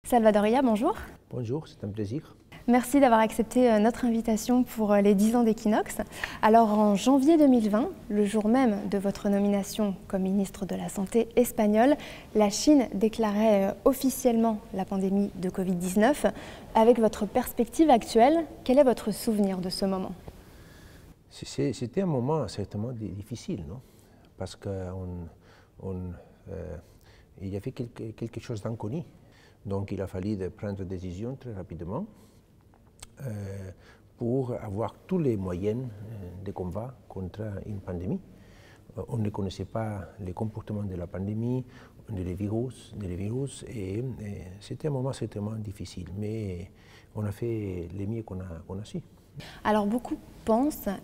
Salvador Illa, bonjour. Bonjour, c'est un plaisir. Merci d'avoir accepté notre invitation pour les 10 ans d'Equinox. Alors en janvier 2020, le jour même de votre nomination comme ministre de la Santé espagnole, la Chine déclarait officiellement la pandémie de Covid-19. Avec votre perspective actuelle, quel est votre souvenir de ce moment? C'était un moment certainement difficile, non? Parce qu'il y avait quelque chose d'inconnu. Donc il a fallu prendre des décisions très rapidement pour avoir tous les moyens de combat contre une pandémie. On ne connaissait pas les comportements de la pandémie, des virus, et c'était un moment certainement difficile, mais on a fait le mieux qu'on a su. Alors beaucoup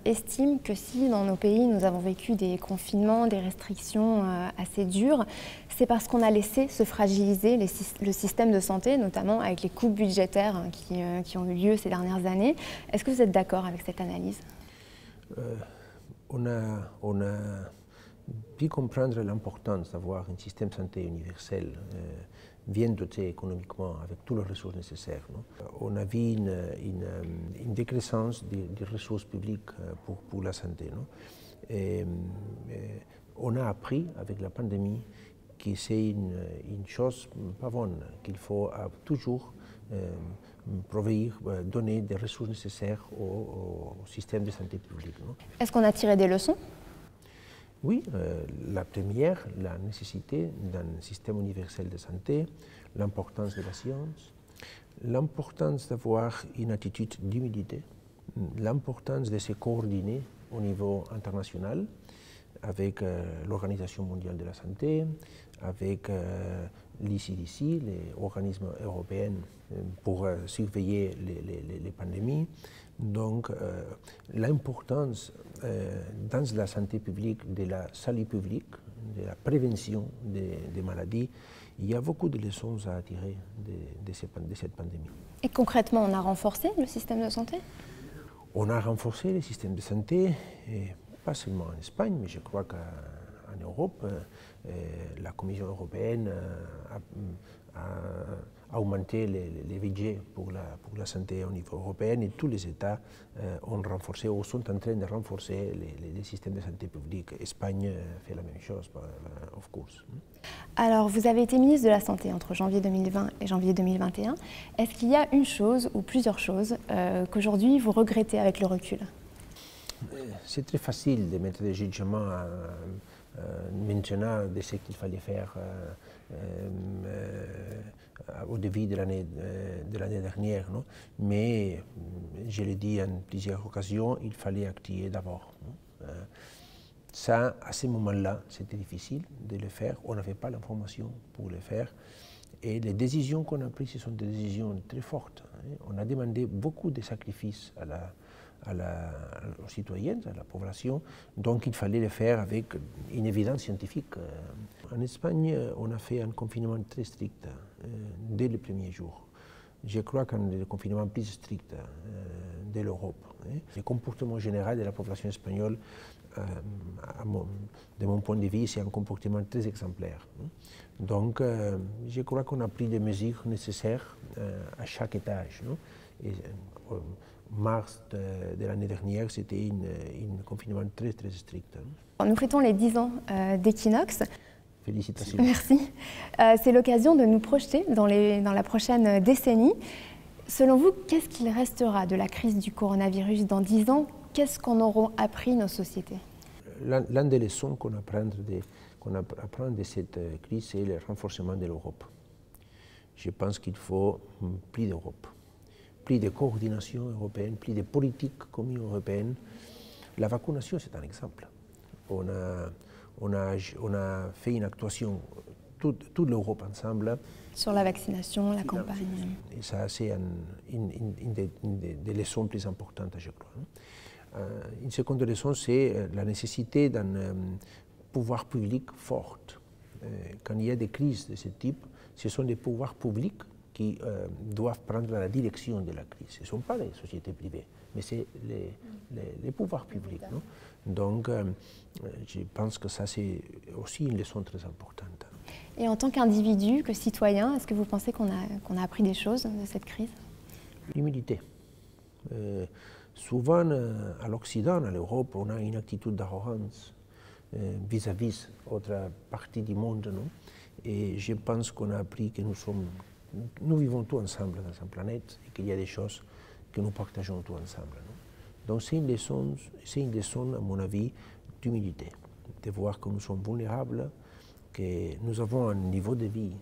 estiment que si dans nos pays nous avons vécu des confinements, des restrictions assez dures, c'est parce qu'on a laissé se fragiliser le système de santé, notamment avec les coupes budgétaires qui ont eu lieu ces dernières années. Est-ce que vous êtes d'accord avec cette analyse? On a pu comprendre l'importance d'avoir un système de santé universel bien doté économiquement avec toutes les ressources nécessaires. Non? On a vu une décroissance des ressources publiques pour la santé. Non? On a appris avec la pandémie que c'est une chose pas bonne, qu'il faut toujours donner des ressources nécessaires au système de santé publique. Est-ce qu'on a tiré des leçons? Oui, la première, la nécessité d'un système universel de santé, l'importance de la science, l'importance d'avoir une attitude d'humilité, l'importance de se coordonner au niveau international avec l'Organisation mondiale de la santé, avec l'ECDC, l'organisme européen pour surveiller les pandémies. Donc, l'importance dans la santé publique, de la santé publique, de la prévention des maladies, il y a beaucoup de leçons à tirer de cette pandémie. Et concrètement, on a renforcé le système de santé? On a renforcé le système de santé, et pas seulement en Espagne, mais je crois qu'en Europe, la Commission européenne a augmenté les budgets pour la santé au niveau européen et tous les États ont renforcé ou sont en train de renforcer les systèmes de santé publique. L'Espagne fait la même chose, of course. Alors, vous avez été ministre de la Santé entre janvier 2020 et janvier 2021. Est-ce qu'il y a une chose ou plusieurs choses qu'aujourd'hui vous regrettez avec le recul? C'est très facile de mettre des jugements maintenant de ce qu'il fallait faire au début de l'année dernière. Non? Mais, je l'ai dit en plusieurs occasions, il fallait acter d'abord. Ça, à ce moment-là, c'était difficile de le faire. On n'avait pas l'information pour le faire. Et les décisions qu'on a prises, ce sont des décisions très fortes. On a demandé beaucoup de sacrifices aux citoyens, à la population, donc il fallait le faire avec une évidence scientifique. En Espagne, on a fait un confinement très strict dès le premier jour. Je crois qu'un des confinements plus stricts de l'Europe. Le comportement général de la population espagnole, de mon point de vue, c'est un comportement très exemplaire. Donc, je crois qu'on a pris des mesures nécessaires à chaque étage. Non? Et, mars de l'année dernière, c'était un confinement très strict. Nous fêtons les 10 ans d'Equinox. Félicitations. Merci. C'est l'occasion de nous projeter dans la prochaine décennie. Selon vous, qu'est-ce qu'il restera de la crise du coronavirus dans 10 ans? Qu'est-ce qu'en auront appris nos sociétés? L'une des leçons qu'on apprend de cette crise, c'est le renforcement de l'Europe. Je pense qu'il faut plus d'Europe, plus de coordination européenne, plus de politique commune européenne. La vaccination, c'est un exemple. On a fait une actuation, toute l'Europe ensemble. Sur la vaccination, la campagne. Et ça, c'est une des leçons plus importantes, je crois. Une seconde leçon, c'est la nécessité d'un pouvoir public fort. Quand il y a des crises de ce type, ce sont les pouvoirs publics qui doivent prendre la direction de la crise. Ce ne sont pas les sociétés privées, mais c'est les pouvoirs publics. Non? Donc, je pense que ça, c'est aussi une leçon très importante. Et en tant qu'individu, que citoyen, est-ce que vous pensez qu'on a appris des choses de cette crise? L'humilité. Souvent, à l'Occident, à l'Europe, on a une attitude d'arrogance vis-à-vis d'autres parties du monde. Non? Et je pense qu'on a appris que nous vivons tous ensemble dans cette planète et qu'il y a des choses que nous partageons tous ensemble. Non? Donc c'est une leçon, à mon avis, d'humilité, de voir que nous sommes vulnérables, que nous avons un niveau de vie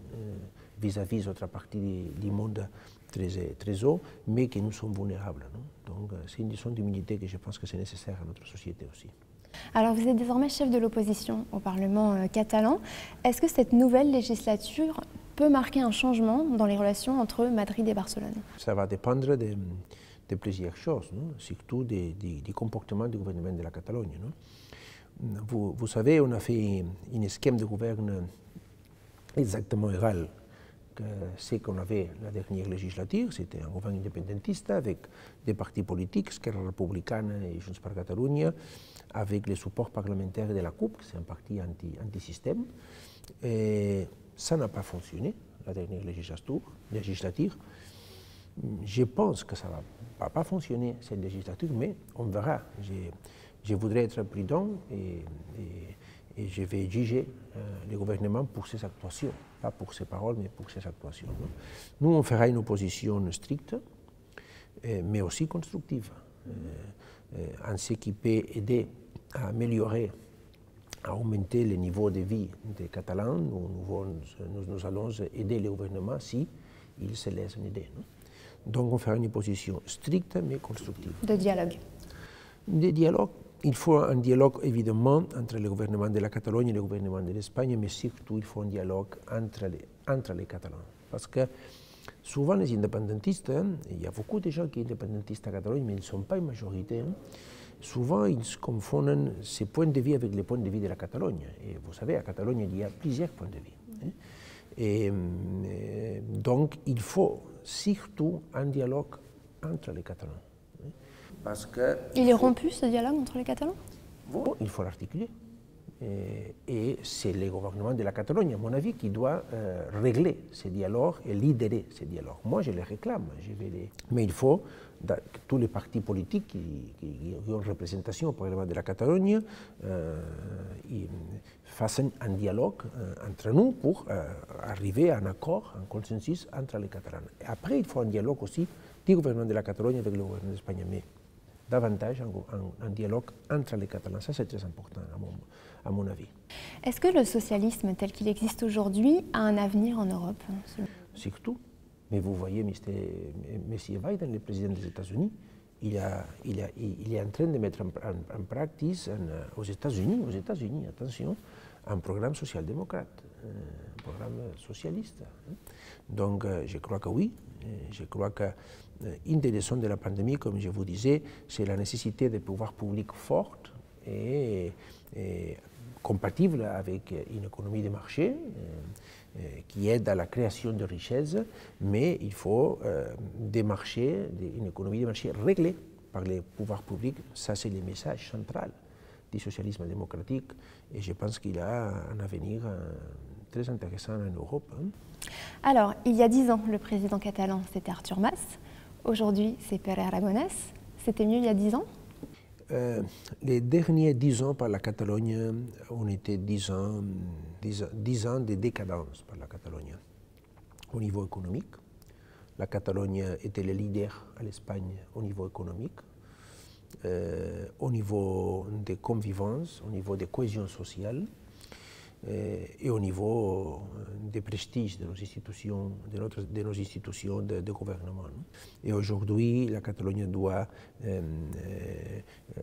vis-à-vis d'autres parties du monde très haut, mais que nous sommes vulnérables. Non? Donc c'est une leçon d'humilité que je pense que c'est nécessaire à notre société aussi. Alors vous êtes désormais chef de l'opposition au Parlement catalan. Est-ce que cette nouvelle législature peut marquer un changement dans les relations entre Madrid et Barcelone? Ça va dépendre de plusieurs choses, non? Surtout du comportement du gouvernement de la Catalogne. Non? Vous savez, on a fait un schème de gouvernement exactement égal que ce qu'on avait la dernière législature. C'était un gouvernement indépendantiste avec des partis politiques, Esquerra Republicana et Junts per Catalunya, avec le support parlementaire de la CUP, c'est un parti anti-système. Et ça n'a pas fonctionné, la dernière législature. Je pense que ça ne va pas fonctionner, cette législature, mais on verra. Je voudrais être prudent et je vais juger le gouvernement pour ses actuations, pas pour ses paroles, mais pour ses actuations. Nous, on fera une opposition stricte, mais aussi constructive, en ce qui peut aider à améliorer, à augmenter le niveau de vie des Catalans. Nous allons aider le gouvernement si il se laisse aider. Non? Donc on fera une opposition stricte mais constructive. De dialogue. De dialogue. Il faut un dialogue évidemment entre le gouvernement de la Catalogne et le gouvernement de l'Espagne, mais surtout il faut un dialogue entre les Catalans. Parce que souvent les indépendantistes, il y a beaucoup de gens qui sont indépendantistes à Catalogne, mais ils ne sont pas une majorité. Souvent ils confondent ces points de vue avec les points de vue de la Catalogne. Et vous savez, à Catalogne il y a plusieurs points de vue. Et donc il faut surtout un dialogue entre les Catalans. Parce que il est rompu ce dialogue entre les Catalans? Bon, il faut l'articuler. Et c'est le gouvernement de la Catalogne, à mon avis, qui doit régler ces dialogues et lidérer ces dialogues. Moi, je les réclame. Mais il faut que tous les partis politiques qui ont représentation au Parlement de la Catalogne fassent un dialogue entre nous pour arriver à un accord, un consensus entre les Catalans. Et après, il faut un dialogue aussi du gouvernement de la Catalogne avec le gouvernement d'Espagne. Mais davantage un dialogue entre les Catalans. Ça, c'est très important, à mon avis. Est-ce que le socialisme tel qu'il existe aujourd'hui a un avenir en Europe? Surtout. Mais vous voyez, M. Biden, le président des États-Unis, il est en train de mettre en pratique aux États-Unis, attention, un programme social-démocrate, un programme socialiste. Donc, je crois que oui. Je crois qu'une des leçons de la pandémie, comme je vous disais, c'est la nécessité de pouvoirs publics forts et compatibles avec une économie de marché qui aide à la création de richesses, mais il faut une économie de marché réglée par les pouvoirs publics. Ça, c'est le message central du socialisme démocratique et je pense qu'il a un avenir très intéressant en Europe. Alors, il y a 10 ans, le président catalan, c'était Artur Mas. Aujourd'hui, c'est Pere Aragonès. C'était mieux il y a 10 ans? Les derniers 10 ans par la Catalogne ont été 10 ans de décadence par la Catalogne. Au niveau économique, la Catalogne était le leader à l'Espagne au niveau économique, au niveau de convivence, au niveau de cohésion sociale, et au niveau de prestige de nos institutions, de gouvernement. Et aujourd'hui, la Catalogne doit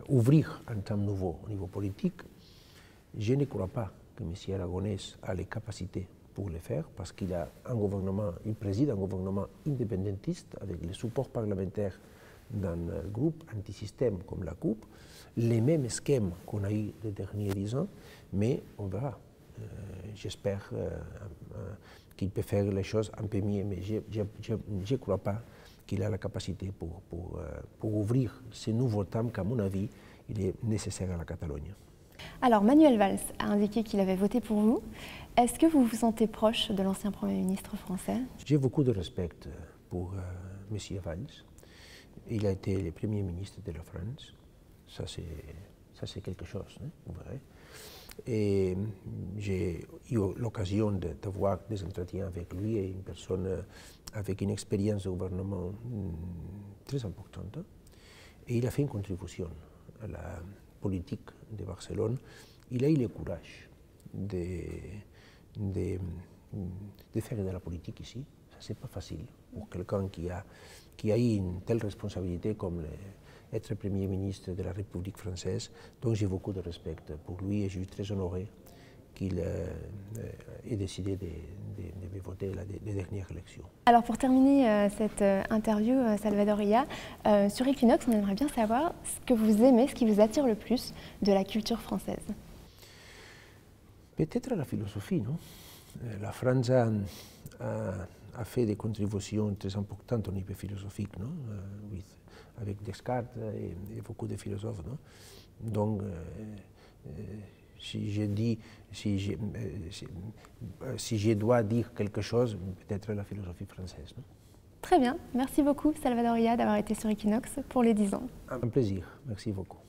ouvrir un temps nouveau au niveau politique. Je ne crois pas que M. Aragonès a les capacités pour le faire, parce qu'il a un gouvernement, il préside un gouvernement indépendantiste avec le support parlementaire d'un groupe antisystème comme la CUP, les mêmes schèmes qu'on a eu les derniers 10 ans, mais on verra. J'espère qu'il peut faire les choses un peu mieux, mais je ne crois pas qu'il a la capacité pour ouvrir ce nouveau temps qu'à mon avis, il est nécessaire à la Catalogne. Alors Manuel Valls a indiqué qu'il avait voté pour vous. Est-ce que vous vous sentez proche de l'ancien Premier ministre français? J'ai beaucoup de respect pour M. Valls. Il a été le Premier ministre de la France. Ça c'est quelque chose, hein, vous verrez. Et j'ai eu l'occasion d'avoir des entretiens avec lui, et une personne avec une expérience de gouvernement très importante. Et il a fait une contribution à la politique de Barcelone. Il a eu le courage de faire de la politique ici. Ça, c'est pas facile pour quelqu'un qui a eu une telle responsabilité comme être Premier ministre de la République française. Donc j'ai beaucoup de respect pour lui et je suis très honoré qu'il ait décidé de me voter les dernières élections. Alors pour terminer cette interview, Salvador Illa, sur Equinox, on aimerait bien savoir ce que vous aimez, ce qui vous attire le plus de la culture française. Peut-être la philosophie, non? La France a fait des contributions très importantes au niveau philosophique, non? Avec Descartes et beaucoup de philosophes, non? Donc, si je dois dire quelque chose, peut-être la philosophie française. Non? Très bien, merci beaucoup Salvador Illa d'avoir été sur Equinox pour les 10 ans. Un plaisir, merci beaucoup.